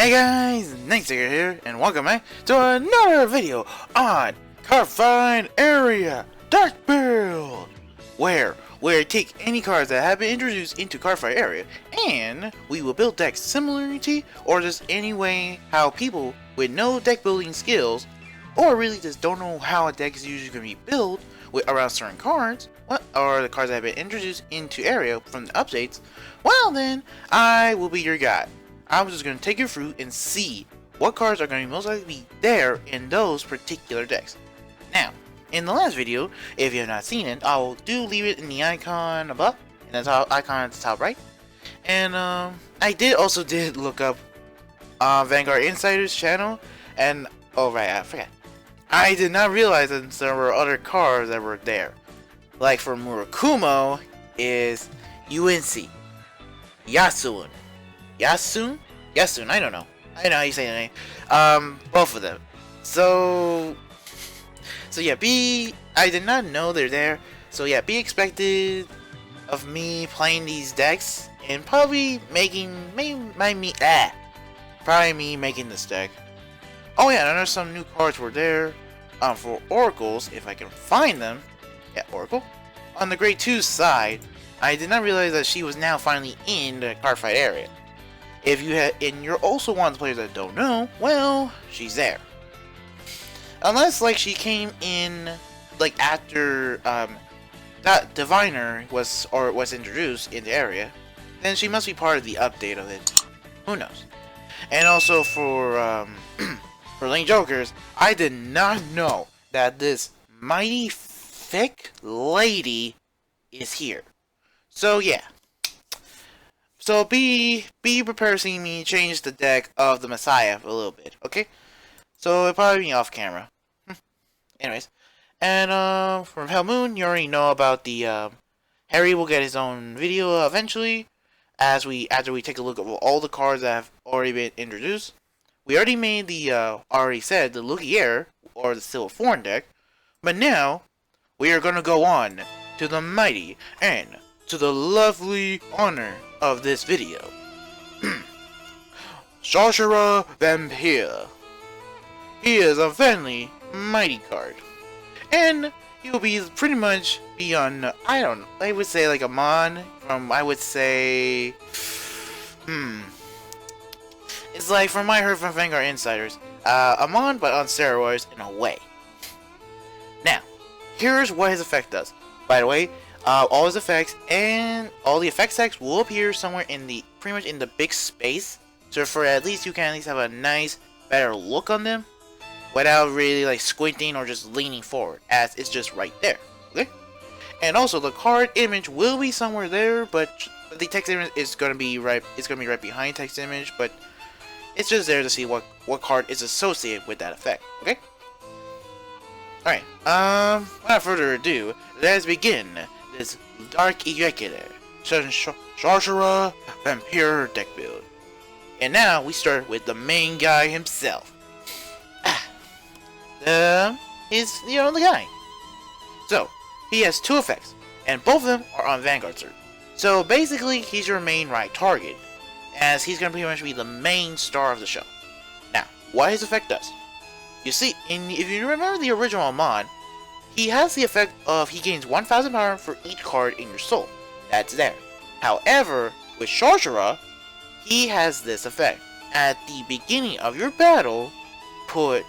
Hey guys, KnightSeeker here, and welcome back to another video on Cardfight Area Dark Build, where we take any cards that have been introduced into Cardfight Area, and we will build decks similarly, or just any way how people with no deck building skills, or really just don't know how a deck is usually going to be built with around certain cards, or the cards that have been introduced into Area from the updates, well then, I will be your guide. I'm just going to take your fruit and see what cards are going to most likely be there in those particular decks. Now, in the last video, if you have not seen it, I will leave it in the icon above, and the top icon at the top right. And I also did look up Vanguard Insider's channel, and oh right, I forgot. I did not realize that there were other cards that were there. Like for Murakumo is UNC, Yasun, I don't know. I know how you say the name. Both of them. So yeah, I did not know they're there. So yeah, be expected of me playing these decks and probably making me making this deck. Oh yeah, and there's some new cards were there. For Oracles, if I can find them. Yeah, Oracle. On the Grade 2 side, I did not realize that she was now finally in the Cardfight area. If you had, and you're also one of the players that don't know, well, she's there. Unless like she came in like after that Diviner was introduced in the area, then she must be part of the update of it. Who knows? And also for for Link Jokers, I did not know that this mighty thick lady is here. So yeah. So be prepared to see me change the deck of the Messiah a little bit, okay? So it'll probably be off camera. Anyways. And from Hell Moon, you already know about the Harry will get his own video eventually after we take a look at all the cards that have already been introduced. We already made the the Lugier or the Silver Form deck, but now we are gonna go on to the mighty and to the lovely honor of this video. Sorcerer Vampire. He is a friendly, mighty card. And he'll be pretty much be on, I would say like a mon from, I would say, it's like from what I heard from Vanguard Insiders, a mon but on steroids in a way. Now, here's what his effect does. By the way, all his effects and all the effects text will appear somewhere in the pretty much in the big space, so for at least you can at least have a nice better look on them without really like squinting or just leaning forward, as it's just right there. Okay, and also the card image will be somewhere there, but the text image is gonna be right. It's gonna be right behind text image, but it's just there to see what card is associated with that effect. Okay. Alright. Without further ado, let's begin this Dark Irregular Sorcerer Vampire deck build. And now we start with the main guy himself. He's the only guy. So, he has two effects, and both of them are on Vanguard cert. So basically, he's your main right target, as he's going to pretty much be the main star of the show. Now, what his effect does. You see, if you remember the original mod, he has the effect of he gains 1000 power for each card in your soul. That's there. However, with Sorcerer, he has this effect. At the beginning of your battle, at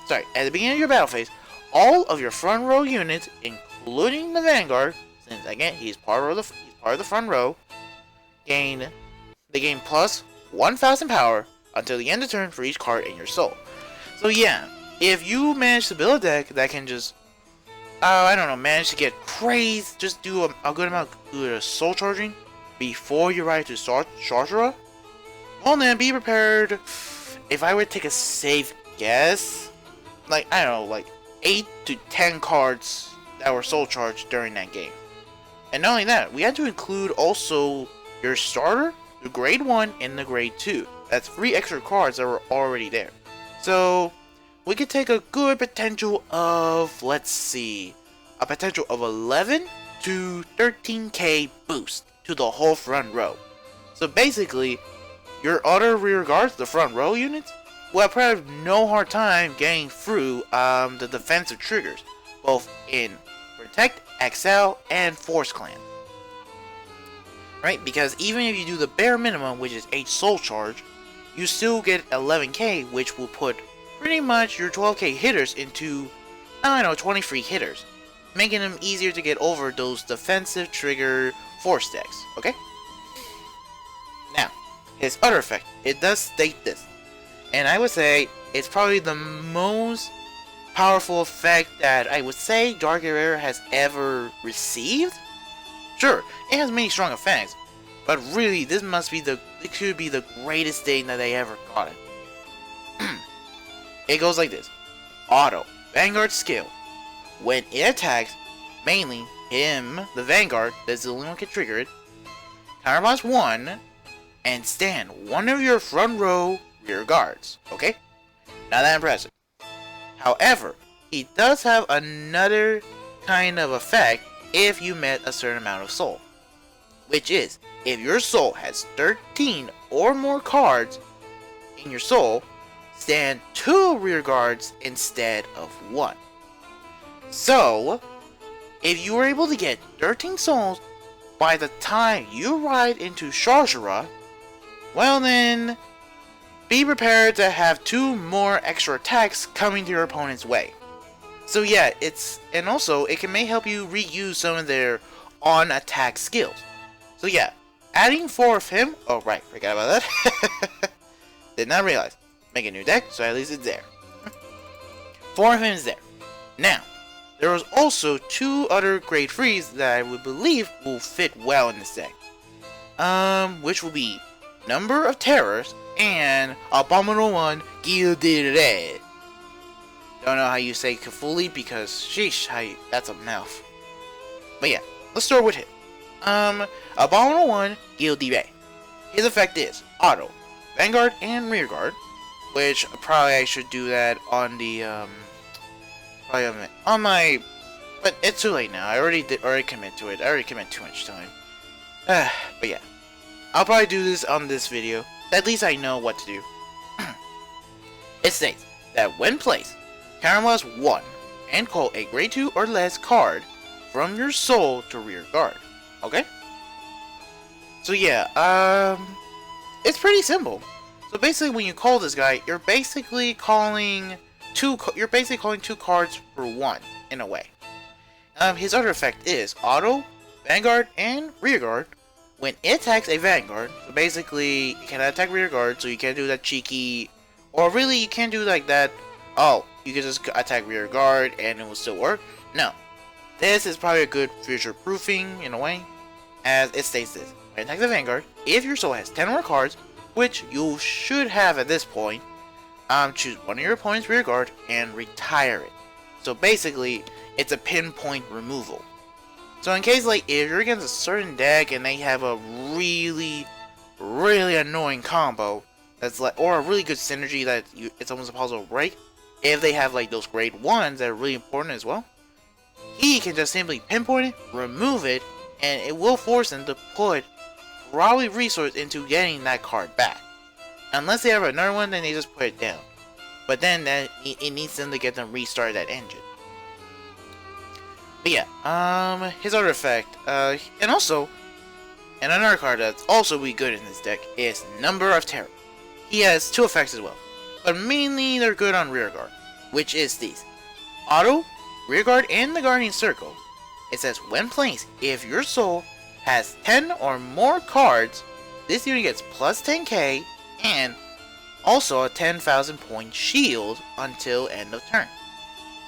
the beginning of your battle phase, all of your front row units, including the Vanguard, since again he's part of the front row, they gain plus 1000 power until the end of turn for each card in your soul. So yeah, if you manage to build a deck that can just, manage to get crazed, just do a good amount of soul charging before you ride to Sorcerer, well then be prepared. If I were to take a safe guess, like 8 to 10 cards that were soul charged during that game. And not only that, we had to include also your starter, the Grade 1, and the Grade 2. That's 3 extra cards that were already there. So we could take a good potential of, let's see, a potential of 11 to 13k boost to the whole front row. So basically, your other rear guards, the front row units, will probably have no hard time getting through the defensive triggers, both in Protect, Excel, and Force Clan. Right? Because even if you do the bare minimum, which is 8 soul charge, you still get 11k, which will put pretty much your 12k hitters into, I don't know, 23 hitters, making them easier to get over those defensive trigger force decks, okay? Now, his other effect, it does state this, and I would say it's probably the most powerful effect that I would say Dark Irregular has ever received. Sure, it has many strong effects, but really this it could be the greatest thing that they ever got it. It goes like this. Auto, Vanguard skill. When it attacks, mainly him, the Vanguard, that's the only one can trigger it, counterblast 1, and stand one of your front row rear guards, okay? Not that impressive. However, he does have another kind of effect if you met a certain amount of soul. Which is, if your soul has 13 or more cards in your soul, stand 2 rear guards instead of 1. So, if you were able to get 13 souls by the time you ride into Shajara, well then, be prepared to have 2 more extra attacks coming to your opponent's way. So yeah, and also it may help you reuse some of their on-attack skills. So yeah, adding 4 of him, oh right, forgot about that. Did not realize. Make a new deck, so at least it's there. 4 of him is there. Now, there was also 2 other grade 3s that I would believe will fit well in this deck. Which will be Number of Terrors and Abominable One Gilded. Don't know how you say Kafuli because sheesh, that's a mouth. But yeah, let's start with him. Abominable One Gilded. His effect is Auto, Vanguard, and Rear Guard. Which probably I should do that on the probably on my, but it's too late now. I already commit to it. I already commit too much time. But yeah, I'll probably do this on this video. At least I know what to do. It states that when placed, counterblast 1 and call a grade 2 or less card from your soul to rear guard. Okay. So yeah, it's pretty simple. So basically, when you call this guy, you're basically calling 2 cards for 1 in a way. His other effect is Auto, Vanguard, and Rear Guard. When it attacks a Vanguard, so basically you cannot attack Rear Guard, so you can't do that cheeky, or really you can't do like that. Oh, you can just attack Rear Guard and it will still work. No, this is probably a good future proofing in a way, as it states this: when attack the Vanguard, if your soul has 10 more cards, which you should have at this point, choose one of your opponent's rear guard and retire it. So basically, it's a pinpoint removal. So in case like if you're against a certain deck and they have a really annoying combo that's like, or a really good synergy that it's almost impossible to break, if they have like those grade 1s that are really important as well, he can just simply pinpoint it, remove it, and it will force them to put probably resource into getting that card back. Unless they have another one, then they just put it down. But then it needs them to get them restart that engine. But yeah, his other effect, and also, and another card that's also really good in this deck is Number of Terror. He has 2 effects as well, but mainly they're good on rear guard, which is these: Auto, Rear Guard, and the Guardian Circle. It says when placed, if your soul has 10 or more cards, this unit gets plus 10k and also a 10,000 point shield until end of turn.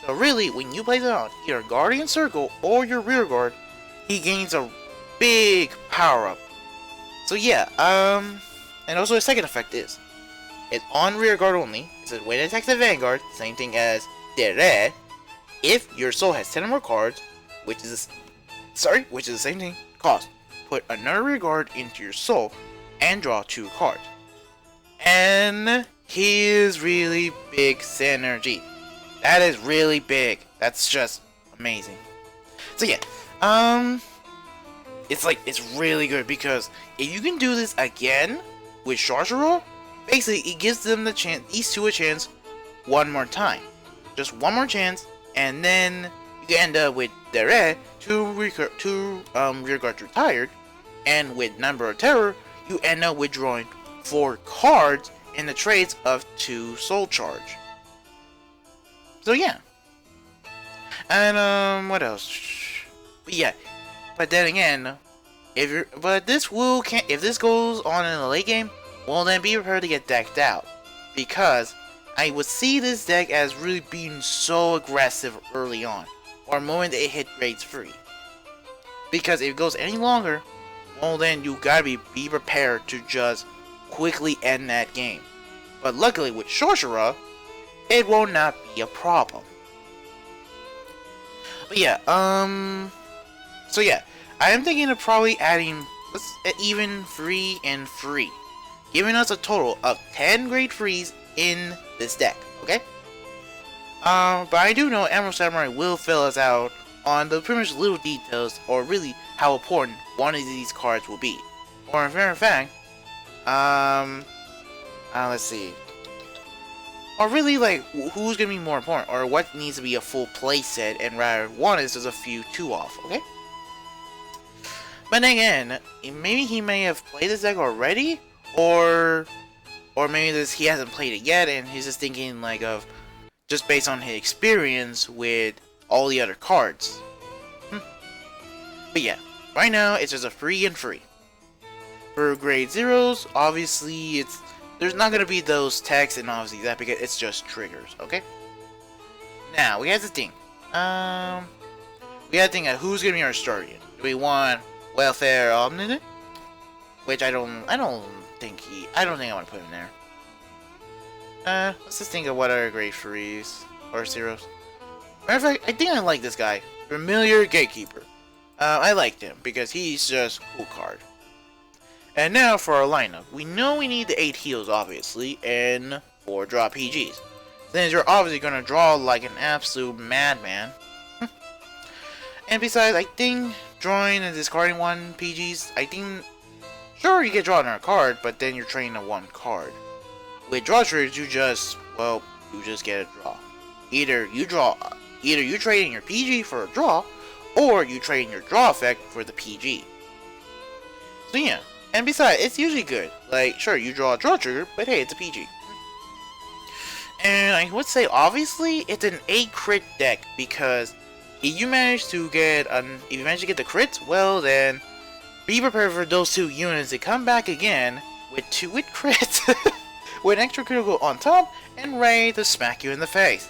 So really, when you place it on your Guardian Circle or your Rear Guard, he gains a big power up. So yeah, and also his second effect is, it's on Rear Guard only. It says when it attacks the Vanguard, same thing as didnt, if your soul has 10 or more cards, which is the same thing, cost, put another Rear Guard into your soul and draw 2 cards. And he is really big synergy. That is really big. That's just amazing. So yeah, it's really good because if you can do this again with Sorcerer, basically it gives them the chance, these two a chance one more time. Just one more chance, and then you end up with Didnt, two rear guards retired, and with Number of Terror, you end up withdrawing 4 cards in the trades of 2 Soul Charge. So yeah. And what else? But yeah. But then again, if this goes on in the late game, well then be prepared to get decked out, because I would see this deck as really being so aggressive early on, or the moment it hit grades 3. Because if it goes any longer, well then you gotta be prepared to just quickly end that game. But luckily with Sorcerer, it will not be a problem. But yeah, so yeah, I am thinking of probably adding even 3 and 3, giving us a total of 10 grade 3s in this deck, okay? But I do know Emerald Samurai will fill us out on the pretty much little details, or really how important one of these cards will be. Or in matter of fact, let's see. Or really, like, who's gonna be more important, or what needs to be a full playset, and rather one is just a few 2-off, okay? But then again, maybe he may have played this deck already, or maybe he hasn't played it yet, and he's just thinking like of just based on his experience with all the other cards. But yeah, right now it's just a 3 and 3. For grade 0s, obviously there's not gonna be those texts and obviously that, because it's just triggers, okay? Now we have to think. We have to think of who's gonna be our starter. Do we want Welfare Omnipotent? Which I don't think I want to put him there. Let's just think of what are grade 3s or 0s. Matter of fact, I think I like this guy, Familiar Gatekeeper. I liked him because he's just a cool card. And now for our lineup. We know we need the 8 heals, obviously, and 4 draw PGs. Since you're obviously gonna draw like an absolute madman. And besides, I think drawing and discarding 1 PGs, I think, sure, you get draw another card, but then you're trading a 1 card. With draw trades, you just get a draw. Either you trade in your PG for a draw, or you trade in your draw effect for the PG. So yeah, and besides, it's usually good. Like, sure, you draw a draw trigger, but hey, it's a PG. And I would say, obviously, it's an 8 crit deck, because if you manage to get the crits, well then, be prepared for those 2 units to come back again with 2 crits, with an extra critical on top, and ready to smack you in the face,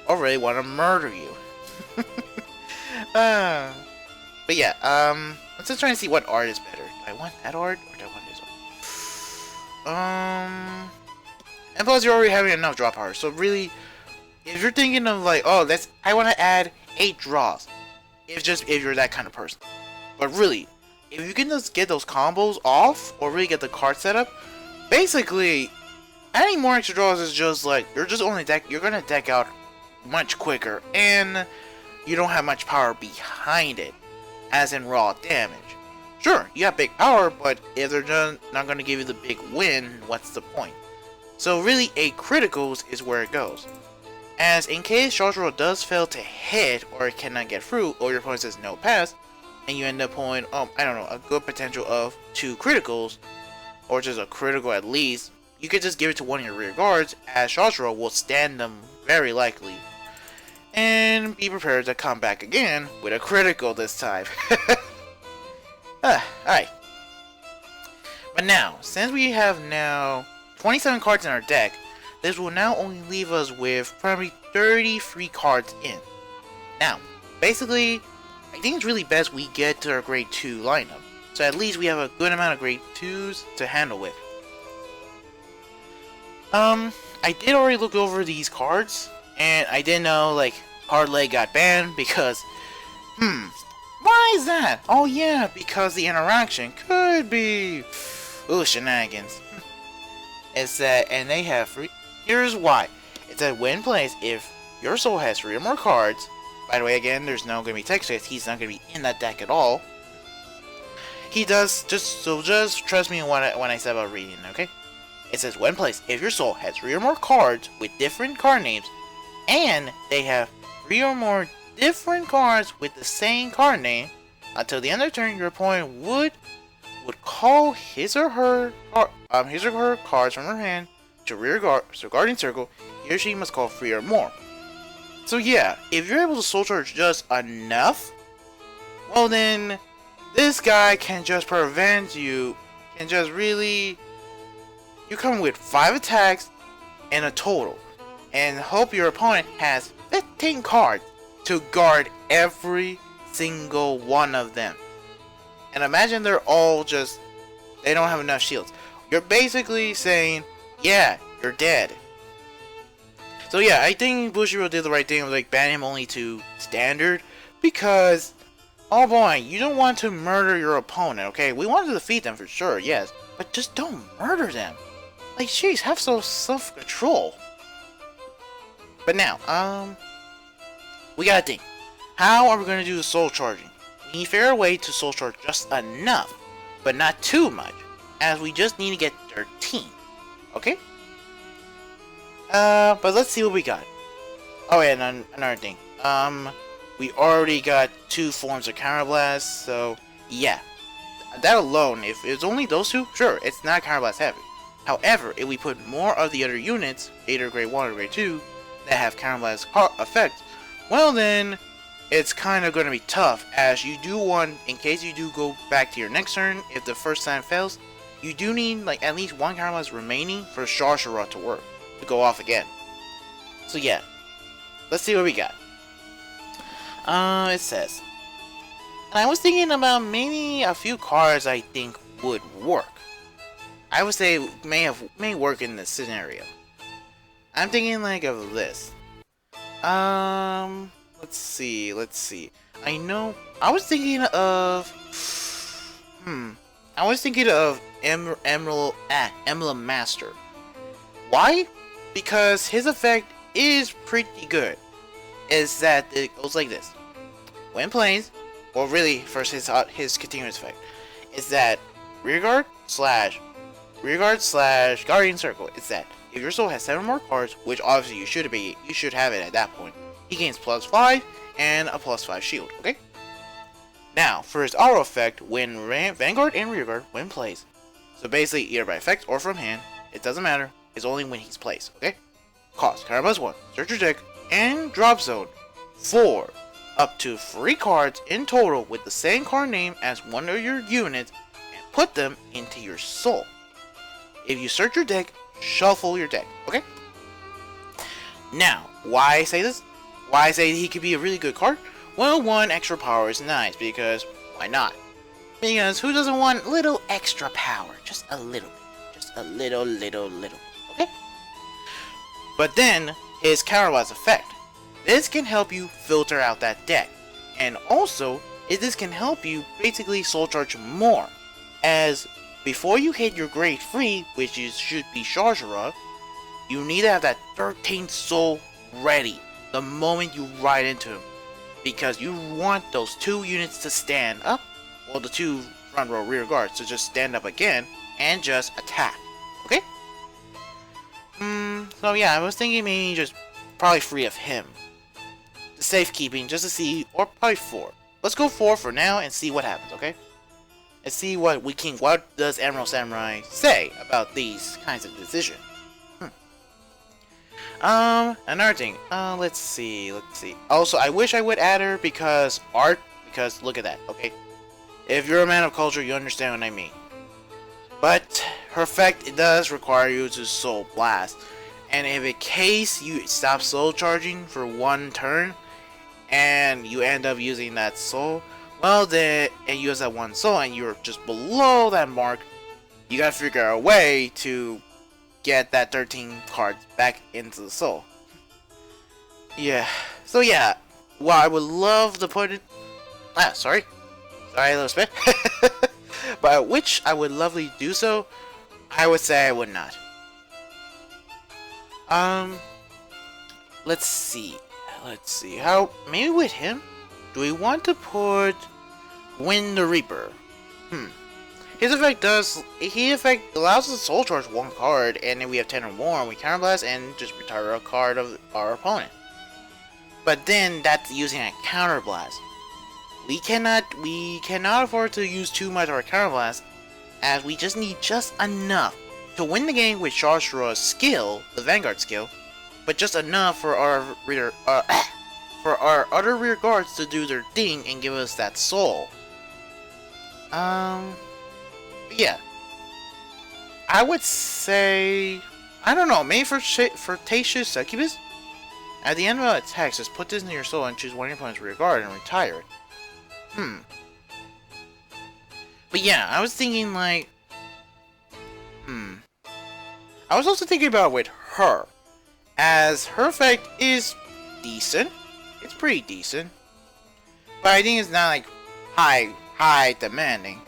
or really want to murder you. But yeah, I'm just trying to see what art is better. Do I want that art, or do I want this art? And plus you're already having enough draw power, so really, if you're thinking of like, oh, I want to add 8 draws, if you're that kind of person. But really, if you can just get those combos off, or really get the card set up, basically, adding more extra draws is just like, you're gonna deck out much quicker, and you don't have much power behind it, as in raw damage. Sure, you have big power, but if they're not gonna give you the big win, what's the point? So really, 8 criticals is where it goes. As in case Sorcerer does fail to hit, or it cannot get through, or your opponent says no pass, and you end up pulling, I don't know, a good potential of 2 criticals, or just a critical at least, you could just give it to one of your rear guards, as Sorcerer will stand them very likely. And be prepared to come back again with a critical this time. Alright. But now, since we have now 27 cards in our deck, this will now only leave us with probably 33 cards in. Now, basically, I think it's really best we get to our grade 2 lineup, so at least we have a good amount of grade 2s to handle with. I did already look over these cards, and I didn't know, like, Hard Leg got banned because, why is that? Oh yeah, because the interaction could be, shenanigans. It's that, and they have here's why. It's that when plays, if your soul has 3 or more cards, by the way, again, there's no gonna be text space, he's not gonna be in that deck at all. He does, just trust me when I say about reading, okay? It says when placed, if your soul has 3 or more cards with different card names, and they have 3 or more different cards with the same card name, until the end of the turn, your opponent would call his or her cards from her hand to rear guard, so guarding circle. He or she must call 3 or more. So yeah, if you're able to soul charge just enough, well then, this guy can just prevent you, you come with 5 attacks and a total, and hope your opponent has 15 cards to guard every single one of them. And imagine they're all they don't have enough shields. You're basically saying, yeah, you're dead. So yeah, I think Bushiroad did the right thing of banning him only to standard, because, oh boy, you don't want to murder your opponent, okay? We want to defeat them for sure, yes, but just don't murder them. Jeez, have some self-control. But now, we gotta think. How are we gonna do the soul charging? We need to figure a way to soul charge just enough, but not too much, as we just need to get 13. Okay? But let's see what we got. Oh yeah, and another thing. We already got 2 forms of Counterblast, so yeah. That alone, if it's only those 2, sure, it's not Counterblast heavy. However, if we put more of the other units, either grade 1 or grade 2, that have Counterblast effect, well then, it's kind of going to be tough, as you do want, in case you do go back to your next turn, if the first time fails, you do need at least 1 Counterblast remaining for Sorcerer to work, to go off again. So yeah, let's see what we got. It says, and I was thinking about maybe a few cards I think would work. I would say may work in this scenario. I'm thinking of this. Let's see. I was thinking of Emblem Master. Why? Because his effect is pretty good. Is that it goes like this. When plays, or really first his continuous effect, is that rearguard slash guardian circle. It's that if your soul has 7 more cards, which obviously you should have it at that point, he gains +5 and a +5 shield. Okay. Now for his auto effect, when Vanguard and Rearguard when plays, so basically either by effect or from hand, it doesn't matter. It's only when he's placed. Okay. Cost Counterblast 1. Search your deck and drop zone 4 up to 3 cards in total with the same card name as one of your units and put them into your soul. If you search your deck, shuffle your deck. Okay? Now, why I say this? Why I say he could be a really good card? Well, 1 extra power is nice, because why not? Because who doesn't want little extra power? Just a little bit. Just a little. Okay? But then, his Counterblast effect. This can help you filter out that deck. And also, this can help you basically soul charge more. As before you hit your grade 3, which should be Sorcerer, you need to have that 13th soul ready the moment you ride into him. Because you want those 2 units to stand up, or the 2 front row rear guards to just stand up again and just attack. Okay? So yeah, I was thinking maybe just probably 3 of him. The safekeeping, just to see, or probably 4. Let's go 4 for now and see what happens, okay? And see what does Emerald Samurai say about these kinds of decisions. Another thing, let's see. Also, I wish I would add her because look at that, okay? If you're a man of culture, you understand what I mean. But her effect, it does require you to soul blast. And if in case you stop soul charging for 1 turn, and you end up using that soul, well then, and you use that 1 soul and you're just below that mark, you gotta figure out a way to get that 13 cards back into the soul. Yeah, so yeah, well, I would love to put it, sorry a little spit, but which I would lovely do so, I would say I would not. Let's see, how, maybe with him, do we want to put Wind the Reaper? his effect allows us to soul charge one card, and then we have 10 or more, and we counterblast and just retire a card of our opponent. But then that's using a counterblast. We cannot afford to use too much of our counterblast, as we just need just enough to win the game with Shashra's skill, the Vanguard skill, but just enough for our other rear guards to do their thing and give us that soul. Yeah. I would say, I don't know, maybe for Flirtatious Succubus? At the end of a text, just put this in your soul and choose one of your opponent's rear guard and retire it. But yeah, I was thinking like, I was also thinking about with her, as her effect is decent. It's pretty decent. But I think it's not like high demanding.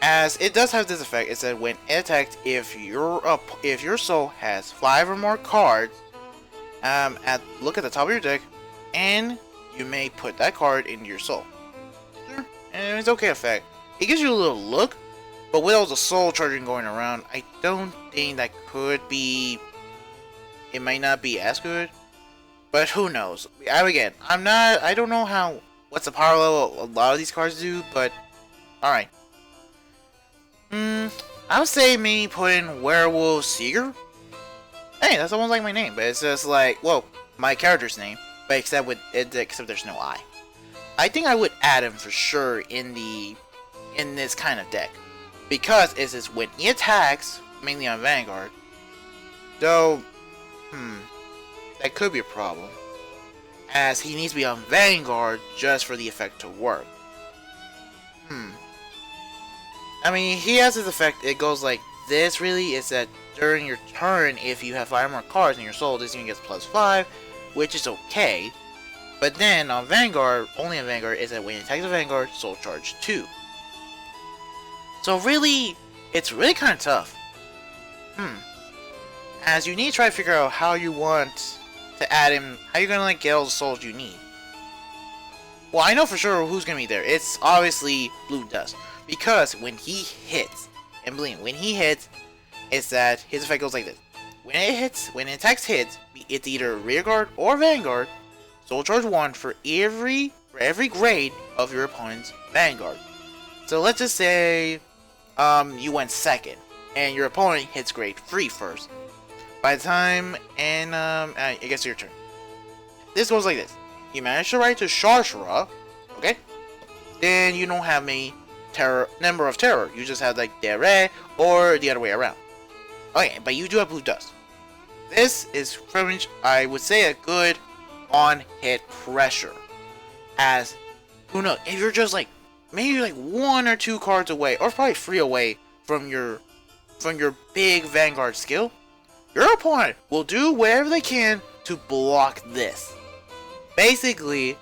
As it does have this effect, it said when it attacks, if your soul has 5 or more cards, look at the top of your deck, and you may put that card into your soul. Sure, and it's okay effect. It gives you a little look, but with all the soul charging going around, I don't think that could be. It might not be as good, but who knows? Again, I don't know what's the power level a lot of these cards do, but all right. I would say maybe put in Werewolf Seeker. Hey, that's almost like my name, but it's just like, well, my character's name, but except there's no I. I think I would add him for sure in this kind of deck, because it's just when he attacks, mainly on Vanguard. Though, that could be a problem, as he needs to be on Vanguard just for the effect to work. I mean, he has his effect. It goes like this. Really, is that during your turn, if you have 5 more cards in your soul, this even gets +5, which is okay. But then on Vanguard, only on Vanguard, is that when you attack the Vanguard, soul charge 2. So really, it's really kind of tough. As you need to try to figure out how you want to add him, how you're gonna like get all the souls you need. Well, I know for sure who's gonna be there. It's obviously Blue Dust, because when he hits, and believe me, when he hits, it's that his effect goes like this. When it attacks hits, it's either rear guard or Vanguard. Soul charge 1 for every grade of your opponent's Vanguard. So let's just say you went second, and your opponent hits grade 3 first. By the time, and I guess your turn. This goes like this. You manage to write to Shashra, okay? Then you don't have any number of terror. You just have like Dere or the other way around. Okay, but you do have Blue Dust. This is pretty much, I would say, a good on-hit pressure. As, who knows, if you're just like, maybe like 1 or 2 cards away, or probably 3 away from your big Vanguard skill, your opponent will do whatever they can to block this. Basically, you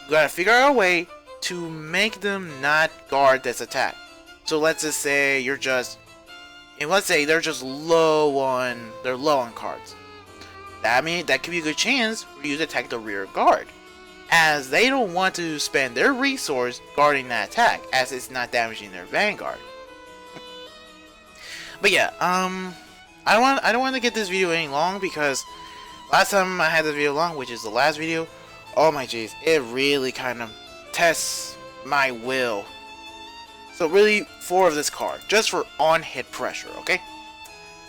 gotta figure out a way to make them not guard this attack. So let's just say they're just low on cards. That could be a good chance for you to attack the rear guard, as they don't want to spend their resource guarding that attack, as it's not damaging their Vanguard. But yeah, I don't want to get this video any long, because last time I had this video long, which is the last video, oh my jeez, it really kind of tests my will. So really, 4 of this card, just for on-hit pressure, okay?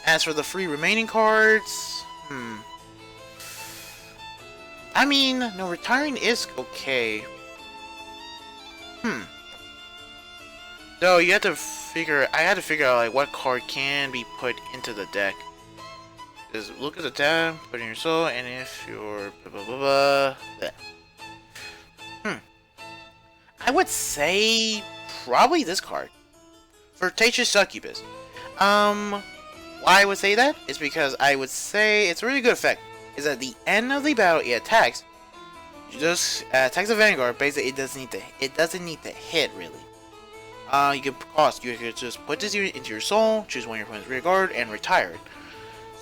As for the 3 remaining cards, I mean, no, retiring is okay. Though you have to I had to figure out like what card can be put into the deck. Just look at the tab, put in your soul, and if you're I would say probably this card, Flirtatious Succubus. Why I would say that is because I would say it's a really good effect. Is at the end of the battle it attacks. You just attacks the Vanguard. Basically, it doesn't need to hit really. You could just put this unit into your soul, choose one of your opponent's rear guard, and retire it.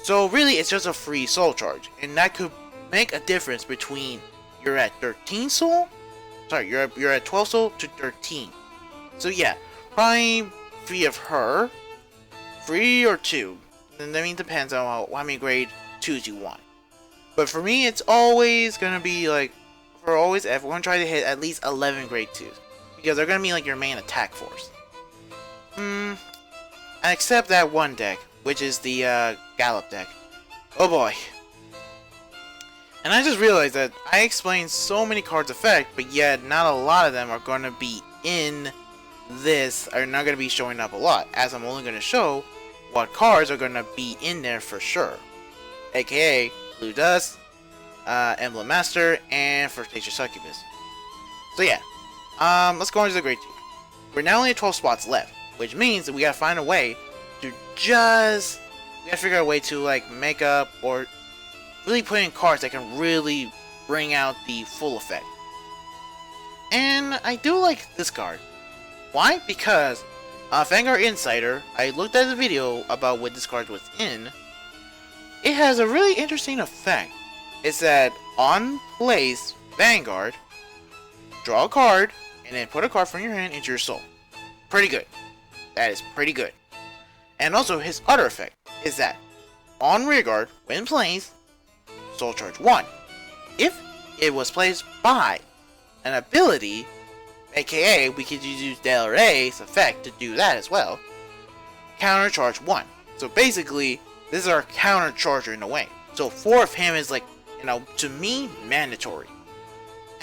So really, it's just a free soul charge, and that could make a difference between you're at 13 soul. Sorry, you're at 12 soul to 13. So yeah, probably 3 of her. 3 or 2. And I mean, depends on how many grade 2s you want. But for me, it's always gonna be like, if we're gonna try to hit at least 11 grade 2s. Because they're gonna be like your main attack force. Except that one deck, which is the Gallop deck. Oh boy. And I just realized that I explained so many cards effect, but yet not a lot of them are gonna be in this, are not gonna be showing up a lot, as I'm only gonna show what cards are gonna be in there for sure. AKA Blue Dust, Emblem Master, and First Nature Succubus. So yeah, let's go into the grade 2. We're now only at 12 spots left, which means that we gotta find a way to we gotta figure out a way to like make up or really put in cards that can really bring out the full effect. And I do like this card. Why? Because Vanguard Insider, I looked at the video about what this card was in. It has a really interesting effect. It's that on place Vanguard, draw a card, and then put a card from your hand into your soul. Pretty good. That is pretty good. And also his other effect is that on rearguard, when placed, soul charge 1. If it was placed by an ability, aka we could use Del Rey's effect to do that as well, counter charge 1. So basically, this is our counter charger in a way. So 4 of him is like, you know, to me, mandatory.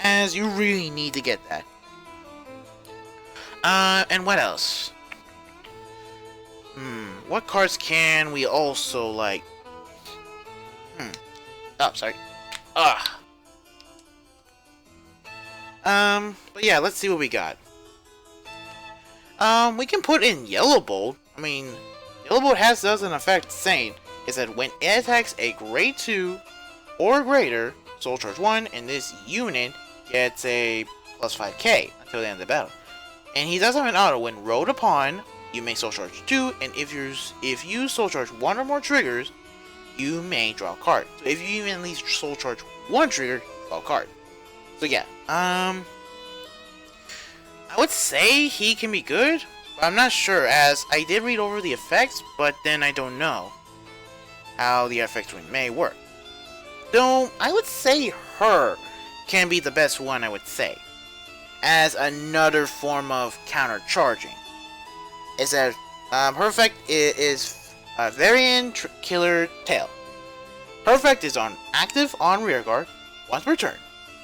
As you really need to get that. And what else? What cards can we also like? Oh, sorry. But yeah, let's see what we got. We can put in Yellow Bolt. I mean, Yellow Bolt does an effect saying is that when it attacks a grade 2 or greater, soul charge 1, and this unit gets a plus 5k until the end of the battle. And he does have an auto when rolled upon, you may soul charge 2, and if you soul charge 1 or more triggers, you may draw a card. So if you even at least soul charge 1 trigger, draw a card. So yeah, I would say he can be good, but I'm not sure, as I did read over the effects, but then I don't know how the effects may work. So I would say her can be the best one, I would say, as another form of counter charging. Is that her effect is Variant Killer Tail. Her effect is active on rearguard once per turn.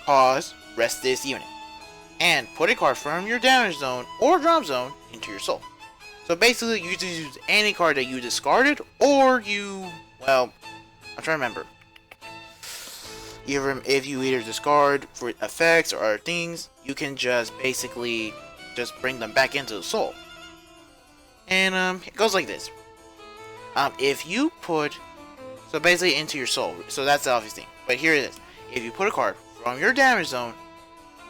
Pause, rest this unit, and put a card from your damage zone or drop zone into your soul. So basically, you just use any card that you discarded, or well, I'm trying to remember. If you either discard for effects or other things, you can just basically just bring them back into the soul. And it goes like this. If you put, so basically into your soul, so that's the obvious thing. But here it is. If you put a card from your damage zone,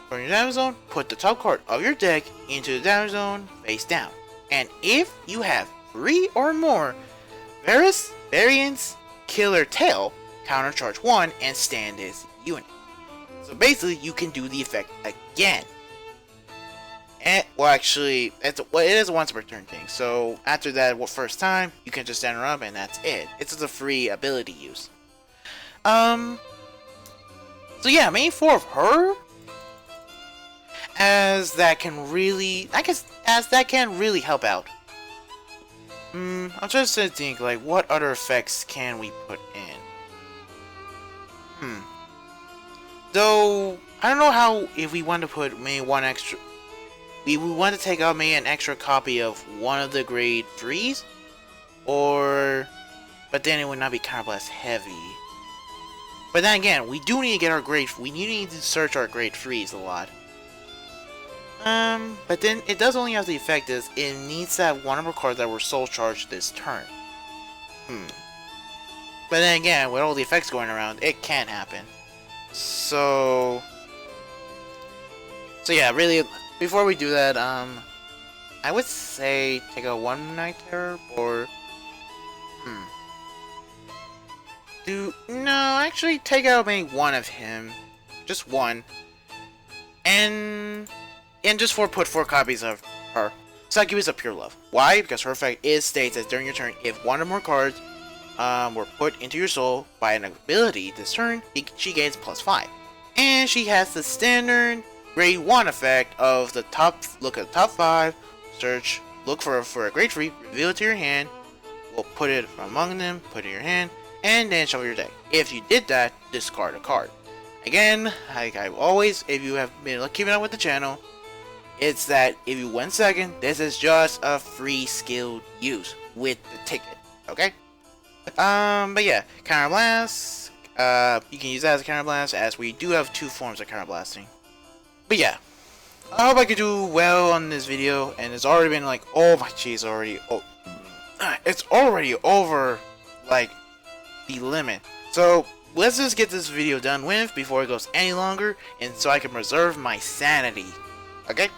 put the top card of your deck into the damage zone face down. And if you have 3 or more Variance Killer Tail, counter charge 1 and stand this unit. So basically, you can do the effect again. And, well, actually, it is a once per turn thing. So after that first time, you can just stand her up and that's it. It's just a free ability use. So yeah, main 4 of her, as that can really help out. I'm just trying to think, like, what other effects can we put in? Though, I don't know how, if we want to put maybe one extra, we want to take out maybe an extra copy of one of the grade 3s, but then it would not be kind of less heavy. But then again, we do need to get we need to search our grade 3s a lot. But then it does only have the effect is it needs to have one of our cards that were soul charged this turn. But then again, with all the effects going around, it can happen. So yeah, really, before we do that, I would say take a one Night Terror, or actually take out maybe one of him, just one, and just put 4 copies of her. Succubus of Pure Love. Why? Because her effect states that during your turn, if one or more cards were put into your soul by an ability this turn, she gains +5. And she has the standard grade 1 effect of the top, look at the top 5, search, look for a grade 3, reveal it to your hand, we'll put it among them, put it in your hand, and then shuffle your deck. If you did that, discard a card. Again, like I always, if you have been keeping up with the channel, it's that if you win second, this is just a free skilled use with the ticket, okay? But yeah, Counter Blast, you can use that as a Counter Blast, as we do have 2 forms of Counter Blasting. But yeah, I hope I could do well on this video, and it's already been like, oh my jeez, it's already over, like, the limit. So, let's just get this video done with before it goes any longer, and so I can preserve my sanity, okay?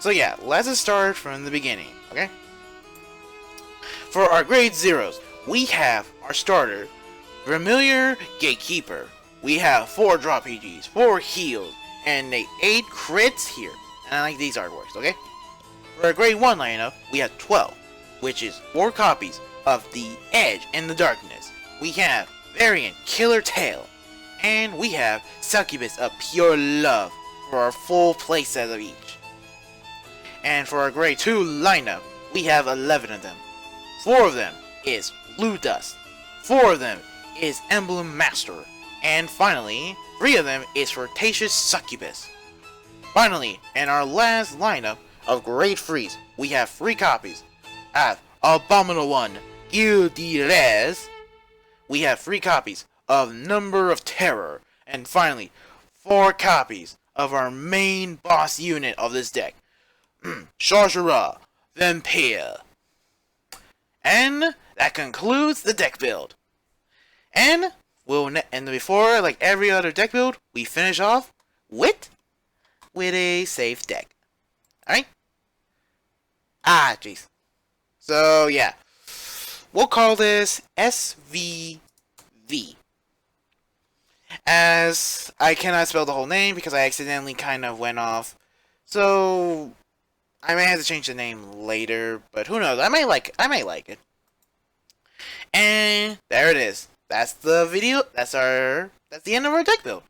So yeah, let's just start from the beginning, okay? For our grade 0s, we have our starter, Irregular Gatekeeper. We have 4 drop PGs, 4 heals, and they 8 crits here. And I like these artworks, okay? For our grade 1 lineup, we have 12, which is 4 copies of the Edge in the Darkness. We have Variant Killer Tail, and we have Succubus of Pure Love for our full playset of each. And for our grade 2 lineup, we have 11 of them. 4 of them is Blue Dust, 4 of them is Emblem Master, and finally, 3 of them is Flirtatious Succubus. Finally, in our last lineup of grade 3s, we have 3 copies of Abominable One, Guilty Res. We have 3 copies of Number of Terror, and finally, 4 copies of our main boss unit of this deck, Sorcerer Vampire. And that concludes the deck build. And before, like every other deck build, we finish off with a safe deck. Alright? Jeez. So yeah, we'll call this SVV, as I cannot spell the whole name because I accidentally kind of went off. So I may have to change the name later, but who knows? I might like it. And there it is. That's the video. That's the end of our deck build.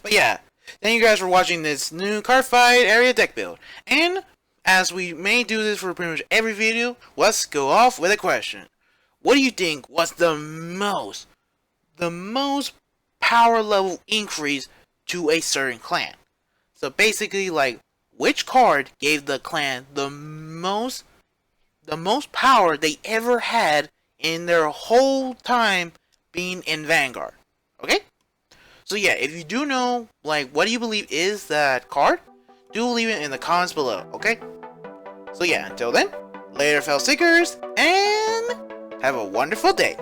But yeah, thank you guys for watching this new Cardfight area deck build. And as we may do this for pretty much every video, let's go off with a question. What do you think was the most power level increase to a certain clan? So basically, like, which card gave the clan the most power they ever had in their whole time being in Vanguard? Okay? So yeah, if you do know, like, what do you believe is that card, do leave it in the comments below, okay? So yeah, until then, later fellow seekers, and have a wonderful day.